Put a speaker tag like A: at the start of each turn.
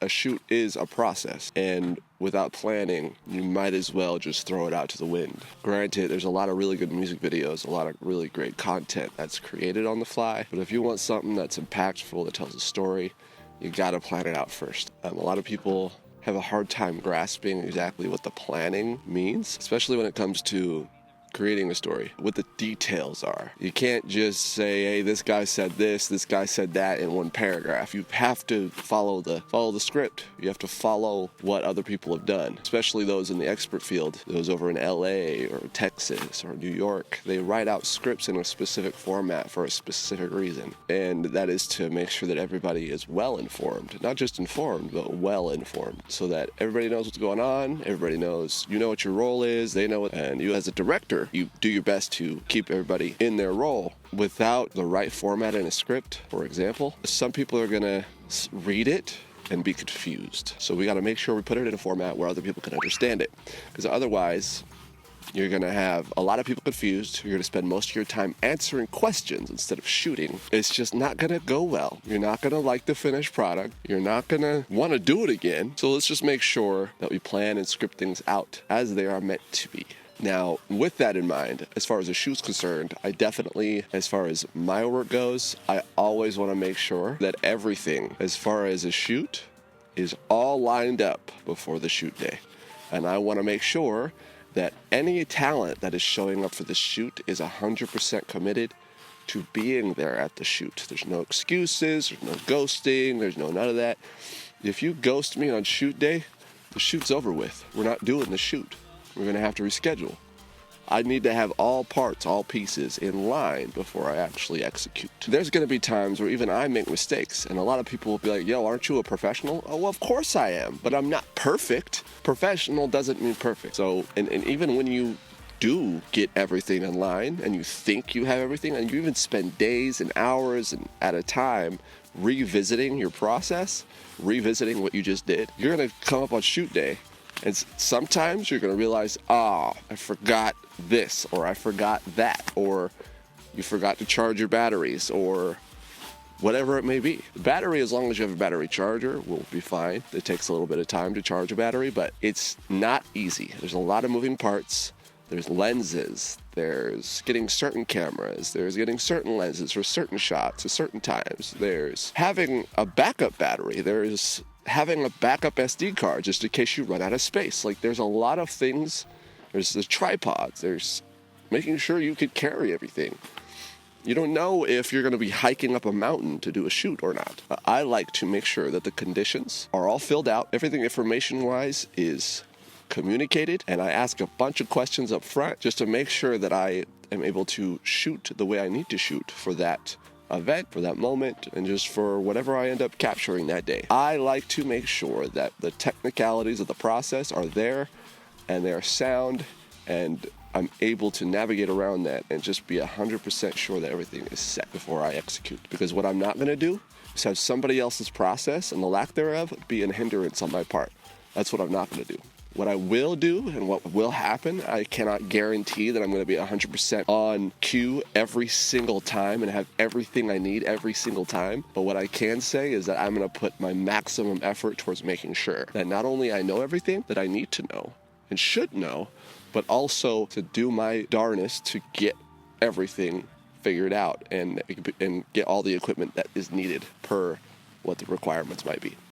A: a shoot is a process, and without planning, you might as well just throw it out to the wind. Granted, there's a lot of really good music videos, a lot of really great content that's created on the fly, but if you want something that's impactful, that tells a story, you gotta plan it out first. A lot of people have a hard time grasping exactly what the planning means, especially when it comes to creating a story, what the details are. You can't just say, hey, this guy said this guy said that in one paragraph. You have to follow the script. You have to follow what other people have done, especially those in the expert field, those over in LA or Texas or New York. They write out scripts in a specific format for a specific reason, and that is to make sure that everybody is well informed, not just informed, but well informed, so that everybody knows what's going on, everybody knows, you know what your role is, they know it, and you as a director, you do your best to keep everybody in their role. Without the right format in a script, for example, some people are going to read it and be confused. So we got to make sure we put it in a format where other people can understand it, because otherwise you're going to have a lot of people confused. You're going to spend most of your time answering questions instead of shooting. It's just not going to go well. You're not going to like the finished product. You're not going to want to do it again. So let's just make sure that we plan and script things out as they are meant to be. Now, with that in mind, as far as a shoot's concerned, I definitely, as far as my work goes, I always want to make sure that everything, as far as a shoot, is all lined up before the shoot day. And I want to make sure that any talent that is showing up for the shoot is 100% committed to being there at the shoot. There's no excuses, there's no ghosting, there's no none of that. If you ghost me on shoot day, the shoot's over with. We're not doing the shoot. We're going to have to reschedule. I need to have all parts, all pieces in line before I actually execute. There's going to be times where even I make mistakes, and a lot of people will be like, yo, aren't you a professional? Oh, well, of course I am, but I'm not perfect. Professional doesn't mean perfect. So, and even when you do get everything in line and you think you have everything, and you even spend days and hours and at a time revisiting your process, revisiting what you just did, you're going to come up on shoot day. And sometimes you're going to realize, I forgot this, or I forgot that, or you forgot to charge your batteries, or whatever it may be. The battery, as long as you have a battery charger, will be fine. It takes a little bit of time to charge a battery, but it's not easy. There's a lot of moving parts. There's lenses. There's getting certain cameras. There's getting certain lenses for certain shots at certain times. There's having a backup battery. There's having a backup SD card just in case you run out of space. Like, there's a lot of things. There's the tripods. There's making sure you can carry everything. You don't know if you're going to be hiking up a mountain to do a shoot or not. I like to make sure that the conditions are all filled out. Everything information-wise is communicated, and I ask a bunch of questions up front just to make sure that I am able to shoot the way I need to shoot for that event, for that moment, and just for whatever I end up capturing that day. I like to make sure that the technicalities of the process are there and they're sound, and I'm able to navigate around that and just be 100% sure that everything is set before I execute. Because what I'm not going to do is have somebody else's process and the lack thereof be a hindrance on my part. That's what I'm not going to do. What I will do and what will happen, I cannot guarantee that I'm going to be 100% on cue every single time and have everything I need every single time. But what I can say is that I'm going to put my maximum effort towards making sure that not only I know everything that I need to know and should know, but also to do my darnest to get everything figured out and get all the equipment that is needed per what the requirements might be.